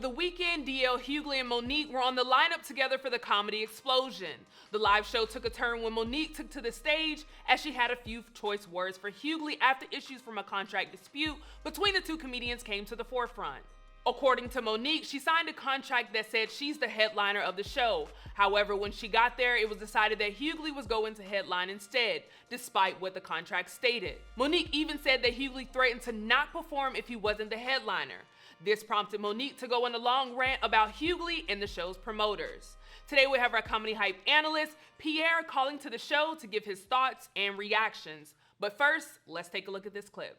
the weekend, DL Hughley and Monique were on the lineup together for the comedy Explosion. The live show took a turn when Monique took to the stage as she had a few choice words for Hughley after issues from a contract dispute between the two comedians came to the forefront. According to Monique, she signed a contract that said she's the headliner of the show. However, when she got there, it was decided that Hughley was going to headline instead, despite what the contract stated. Monique even said that Hughley threatened to not perform if he wasn't the headliner. This prompted Monique to go on a long rant about Hughley and the show's promoters. Today we have our comedy hype analyst, Pierre, calling to the show to give his thoughts and reactions. But first, let's take a look at this clip.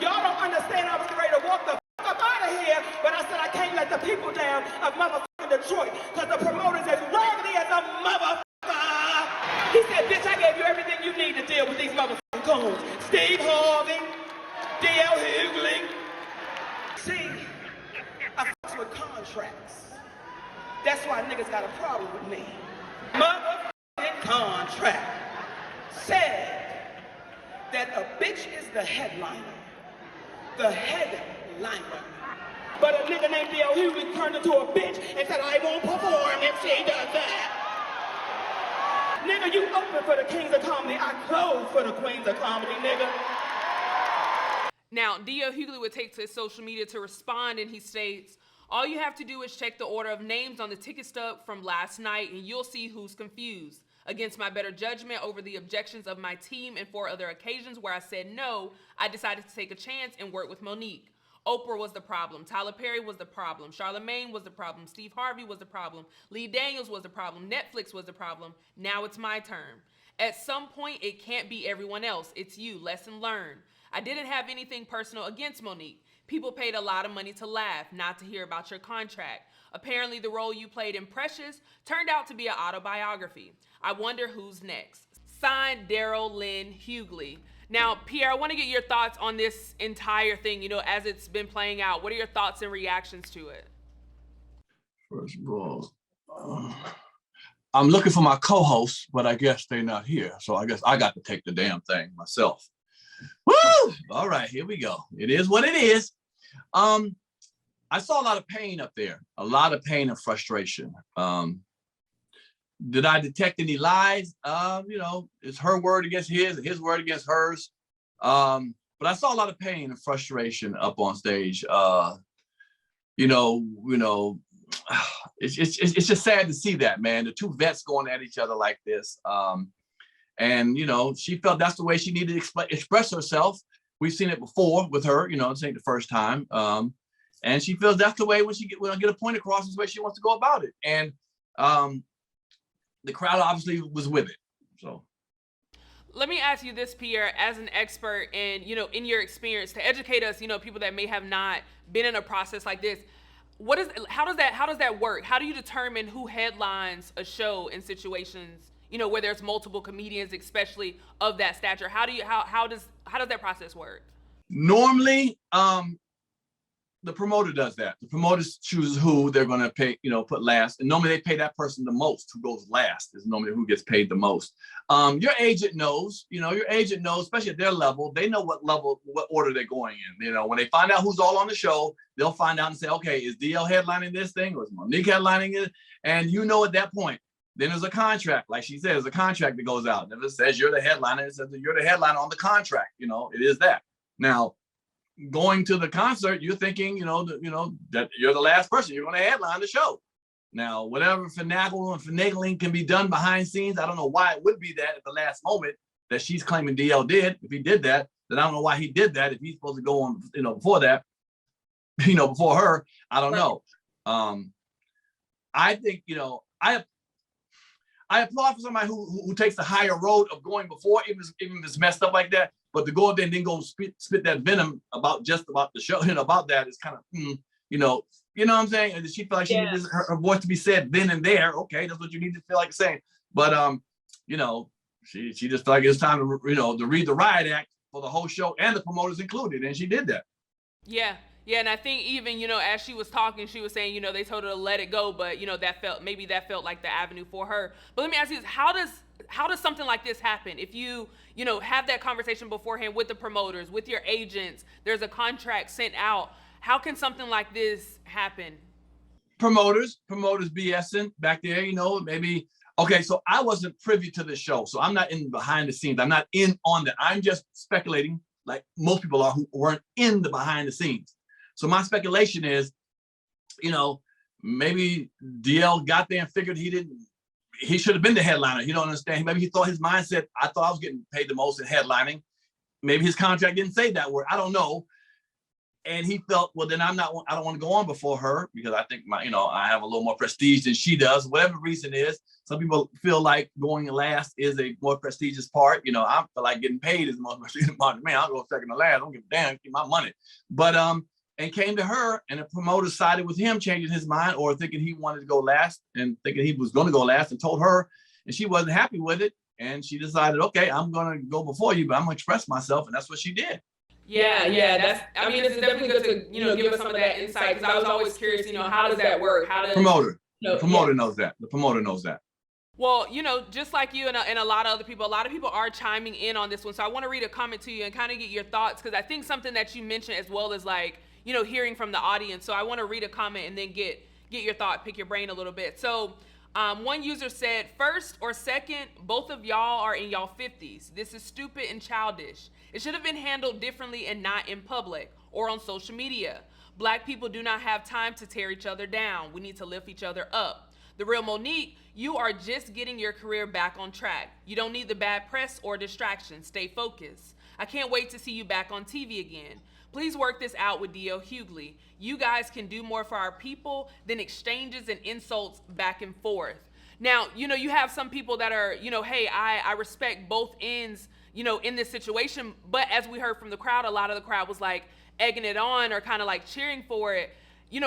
Y'all don't understand I was ready to walk the up out of here, but I said I can't let the people down of motherfucking Detroit, because the promoter's as raggedy as a motherfucker. He said, bitch, I gave you everything you need to deal with these motherfucking goons. Steve Harvey, DL Hughley. See, I fucks with contracts. That's why niggas got a problem with me. Motherfucking contract said that a bitch is the headliner. The headliner. But a nigga named DL Hughley turned into a bitch and said, I won't perform if she does that. Nigga, you open for the kings of comedy. I close for the queens of comedy, nigga. Now, DL Hughley would take to his social media to respond, and he states, all you have to do is check the order of names on the ticket stub from last night, and you'll see who's confused. Against my better judgment over the objections of my team and 4 other occasions where I said no, I decided to take a chance and work with Monique. Oprah was the problem. Tyler Perry was the problem. Charlamagne was the problem. Steve Harvey was the problem. Lee Daniels was the problem. Netflix was the problem. Now it's my turn. At some point, it can't be everyone else. It's you. Lesson learned. I didn't have anything personal against Monique. People paid a lot of money to laugh, not to hear about your contract. Apparently, the role you played in Precious turned out to be an autobiography. I wonder who's next. Signed, Daryl Lynn Hughley. Now, Pierre, I want to get your thoughts on this entire thing, as it's been playing out. What are your thoughts and reactions to it? First of all, I'm looking for my co-hosts, but I guess they're not here. So I guess I got to take the damn thing myself. Woo! All right, here we go. It is what it is. I saw a lot of pain up there, a lot of pain and frustration. Did I detect any lies? It's her word against his word against hers. But I saw a lot of pain and frustration up on stage. It's just sad to see that, man. The two vets going at each other like this. And she felt that's the way she needed to express herself. We've seen it before with her. This ain't the first time. And she feels that's the way when get a point across, is the way she wants to go about it. And the crowd obviously was with it. So let me ask you this, Pierre, as an expert and, in your experience, to educate us, people that may have not been in a process like this, how does that work? How do you determine who headlines a show in situations, where there's multiple comedians, especially of that stature? How does that process work? Normally, the promoter does that. The promoter chooses who they're going to pay, put last. And normally they pay that person the most. Who goes last is normally who gets paid the most. Your agent knows, especially at their level, they know what order they're going in. When they find out who's all on the show, they'll find out and say, okay, is DL headlining this thing or is Monique headlining it? And at that point, then there's a contract. Like she said, there's a contract that goes out. And if it says you're the headliner, it says that you're the headliner on the contract. It is that. Now, going to the concert, you're thinking, that you're the last person. You're going to headline the show. Now, whatever finagling can be done behind scenes, I don't know why it would be that at the last moment that she's claiming DL did. If he did that, then I don't know why he did that. If he's supposed to go on, before that, before her, I don't know. I think, I applaud for somebody who takes the higher road of going before, even if it's messed up like that. But to go up there and then go spit that venom about the show, about that is kind of, you know what I'm saying? And she felt like she needed her voice to be said then and there. Okay, that's what you need to feel like saying. But she just felt like it was time to to read the riot act for the whole show and the promoters included, and she did that. Yeah, and I think even as she was talking, she was saying they told her to let it go, but that felt like the avenue for her. But let me ask you this: how does something like this happen? If you have that conversation beforehand with the promoters, with your agents, there's a contract sent out. How can something like this happen? promoters BSing back there, maybe. Okay, so I wasn't privy to the show, so I'm not in behind the scenes. I'm not in on that. I'm just speculating, like most people are who weren't in the behind the scenes. So my speculation is, maybe DL got there and figured he should have been the headliner. You don't understand. Maybe he thought his mindset, I thought I was getting paid the most in headlining. Maybe his contract didn't say that word. I don't know. And he felt, well, then I don't want to go on before her because I think I have a little more prestige than she does. Whatever the reason is, some people feel like going last is a more prestigious part. I feel like getting paid is the most prestigious part. Man, I'll go second to last. I don't give a damn, keep my money. But and came to her, and the promoter sided with him, changing his mind or thinking he wanted to go last and thinking he was going to go last, and told her, and she wasn't happy with it, and she decided, okay, I'm going to go before you, but I'm going to express myself, and that's what she did. Yeah, it's definitely good to, give us some of that insight, because I was always curious, how does that work? How does the promoter knows that. The promoter knows that. Well, just like you and a lot of other people, a lot of people are chiming in on this one. So I want to read a comment to you and kind of get your thoughts, because I think something that you mentioned as well as hearing from the audience. So I want to read a comment and then get your thought, pick your brain a little bit. So one user said, first or second, both of y'all are in y'all 50s. This is stupid and childish. It should have been handled differently and not in public or on social media. Black people do not have time to tear each other down. We need to lift each other up. The real Monique, you are just getting your career back on track. You don't need the bad press or distractions. Stay focused. I can't wait to see you back on TV again. Please work this out with D.L. Hughley. You guys can do more for our people than exchanges and insults back and forth. Now, you have some people that are, hey, I respect both ends, in this situation. But as we heard from the crowd, a lot of the crowd was egging it on or kind of cheering for it.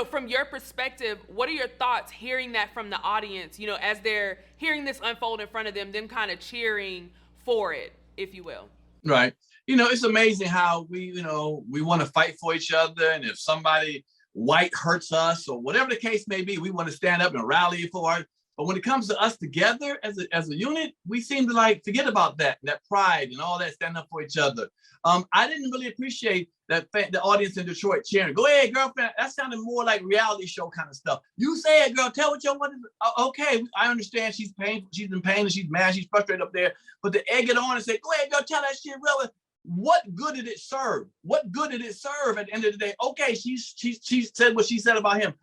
From your perspective, what are your thoughts hearing that from the audience, as they're hearing this unfold in front of them kind of cheering for it, if you will? Right. It's amazing how we want to fight for each other. And if somebody white hurts us or whatever the case may be, we want to stand up and rally for it. But when it comes to us together as a unit, we seem to forget about that pride and all that, standing up for each other. I didn't really appreciate that the audience in Detroit cheering. Go ahead, girlfriend. That sounded more like reality show kind of stuff. You say it, girl. Tell what you want. Okay, I understand she's pain. She's in pain and she's mad. She's frustrated up there. But to egg it on and say, go ahead, girl, tell that shit real. What good did it serve? What good did it serve at the end of the day? Okay, she said what she said about him.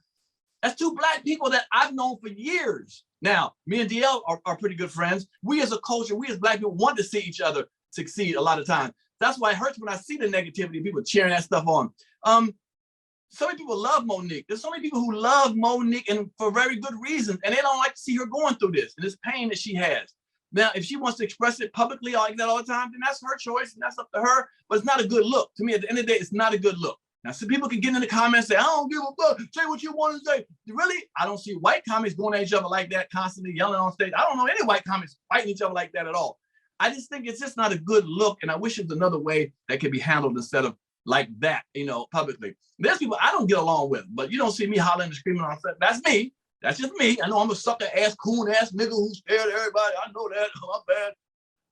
That's two Black people that I've known for years. Now, me and DL are pretty good friends. We as a culture, we as Black people want to see each other succeed a lot of times. That's why it hurts when I see the negativity, people cheering that stuff on. So many people love Monique. There's so many people who love Monique and for very good reasons, and they don't like to see her going through this and this pain that she has. Now, if she wants to express it publicly like that all the time, then that's her choice and that's up to her, but it's not a good look. To me, at the end of the day, it's not a good look. Now, some people can get in the comments and say, I don't give a fuck, say what you want to say. Really? I don't see white comics going at each other like that, constantly yelling on stage. I don't know any white comics fighting each other like that at all. I just think it's just not a good look, and I wish there's another way that could be handled instead of like that, publicly. There's people I don't get along with, but you don't see me hollering and screaming on set. That's me. That's just me. I know I'm a sucker ass, coon ass nigga who's scared of everybody. I know that. I'm bad.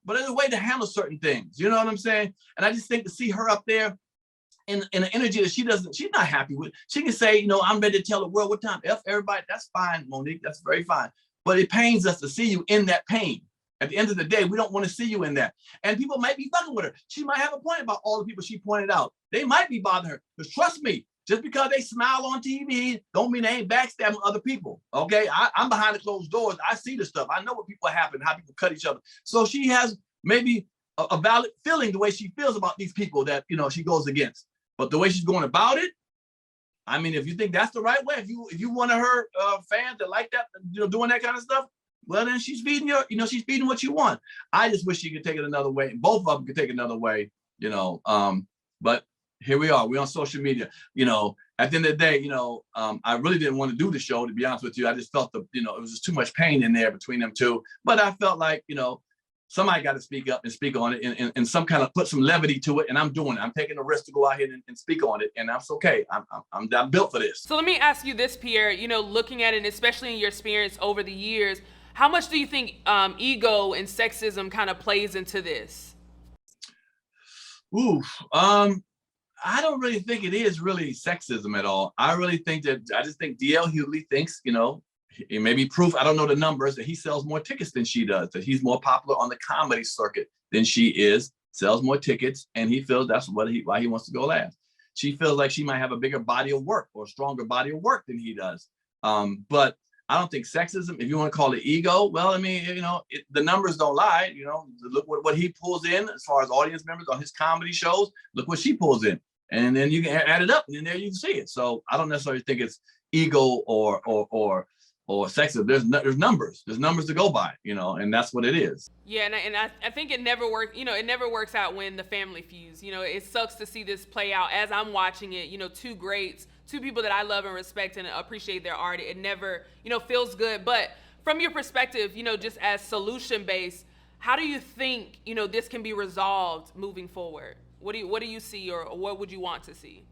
But there's a way to handle certain things. You know what I'm saying? And I just think to see her up there in an energy that she's not happy with. She can say, I'm ready to tell the world what time. F everybody. That's fine, Monique. That's very fine. But it pains us to see you in that pain. At the end of the day, we don't want to see you in that. And people might be fucking with her. She might have a point about all the people she pointed out. They might be bothering her. Because trust me, just because they smile on TV don't mean they ain't backstabbing other people. Okay, I'm behind the closed doors. I see the stuff. I know what people happen, how people cut each other. So she has maybe a valid feeling the way she feels about these people that she goes against. But the way she's going about it, I mean, if you think that's the right way, if you want her fans that like that, doing that kind of stuff, well then she's feeding she's feeding what you want. I just wish she could take it another way, and both of them could take it another way, But here we are. We're on social media. At the end of the day, I really didn't want to do the show, to be honest with you. I just felt it was just too much pain in there between them two. But I felt like, somebody got to speak up and speak on it and some kind of put some levity to it. And I'm doing it. I'm taking the risk to go out here and speak on it. And that's okay. I'm built for this. So let me ask you this, Pierre, looking at it, especially in your experience over the years, how much do you think ego and sexism kind of plays into this? I don't really think it is really sexism at all. I just think DL Hughley thinks, it may be proof, I don't know the numbers, that he sells more tickets than she does, that he's more popular on the comedy circuit than she is, sells more tickets, and he feels that's why he wants to go last. She feels like she might have a bigger body of work or a stronger body of work than he does. But I don't think sexism, if you want to call it ego, well, I mean, the numbers don't lie. Look what he pulls in as far as audience members on his comedy shows. Look what she pulls in. And then you can add it up, and then there you can see it. So I don't necessarily think it's ego or sexism. There's numbers. There's numbers to go by, and that's what it is. Yeah, and I think it never works. It never works out when the family feuds. It sucks to see this play out as I'm watching it. Two greats, two people that I love and respect and appreciate their art. It never, feels good. But from your perspective, just as solution based, how do you think, this can be resolved moving forward? What do you see, or what would you want to see?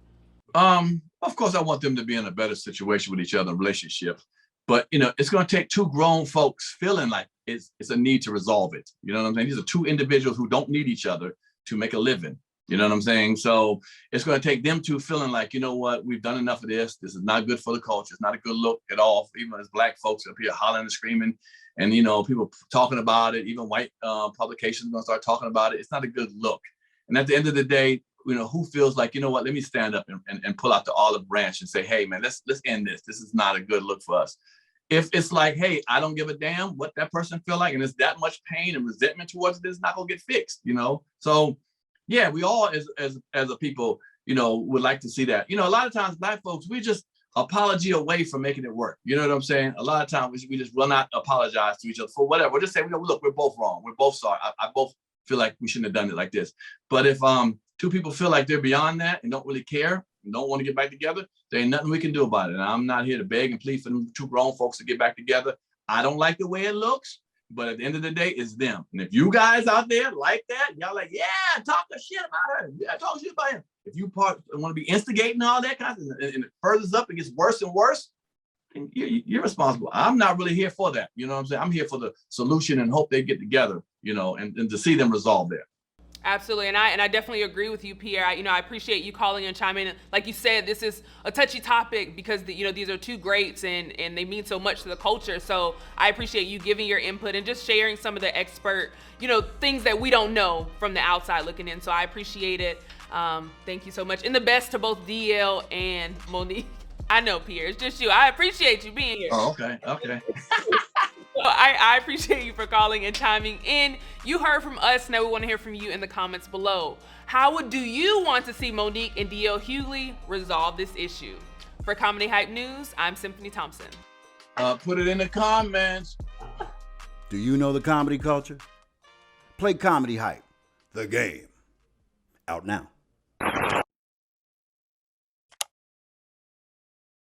Of course, I want them to be in a better situation with each other in relationship. But, it's going to take two grown folks feeling like it's a need to resolve it. You know what I'm saying? These are two individuals who don't need each other to make a living. You know what I'm saying? So it's going to take them two feeling like, you know what, we've done enough of this. This is not good for the culture. It's not a good look at all. Even as Black folks up here hollering and screaming and, people talking about it, even white publications are going to start talking about it. It's not a good look. And at the end of the day, who feels like, let me stand up and pull out the olive branch and say, hey, man, let's end this. This is not a good look for us. If it's like, hey, I don't give a damn what that person feel like, and it's that much pain and resentment towards it, it's not gonna get fixed, So yeah, we all as a people, would like to see that. A lot of times Black folks, we just apology away from making it work. You know what I'm saying? A lot of times we just will not apologize to each other for whatever. We'll just say, look, we're both wrong. We're both sorry. I both feel like we shouldn't have done it like this. But if two people feel like they're beyond that and don't really care and don't want to get back together, there ain't nothing we can do about it. And I'm not here to beg and plead for them two grown folks to get back together. I don't like the way it looks, but at the end of the day, it's them. And if you guys out there like that, y'all like, yeah, talk the shit about her. Yeah, talk shit about him. If you want to be instigating all that kind of stuff, and it furthers up, it gets worse and worse, and you're responsible. I'm not really here for that. You know what I'm saying? I'm here for the solution and hope they get together, and to see them resolve that. Absolutely, and I definitely agree with you, Pierre. I appreciate you calling and chiming in. Like you said, this is a touchy topic because these are two greats and they mean so much to the culture. So I appreciate you giving your input and just sharing some of the expert, things that we don't know from the outside looking in. So I appreciate it. Thank you so much, and the best to both DL and Monique. I know, Pierre, it's just you. I appreciate you being here. Oh, okay. So I appreciate you for calling and chiming in. You heard from us. Now we want to hear from you in the comments below. How do you want to see Monique and DL Hughley resolve this issue? For Comedy Hype News, I'm Symphony Thompson. Put it in the comments. Do you know the comedy culture? Play Comedy Hype, the game. Out now.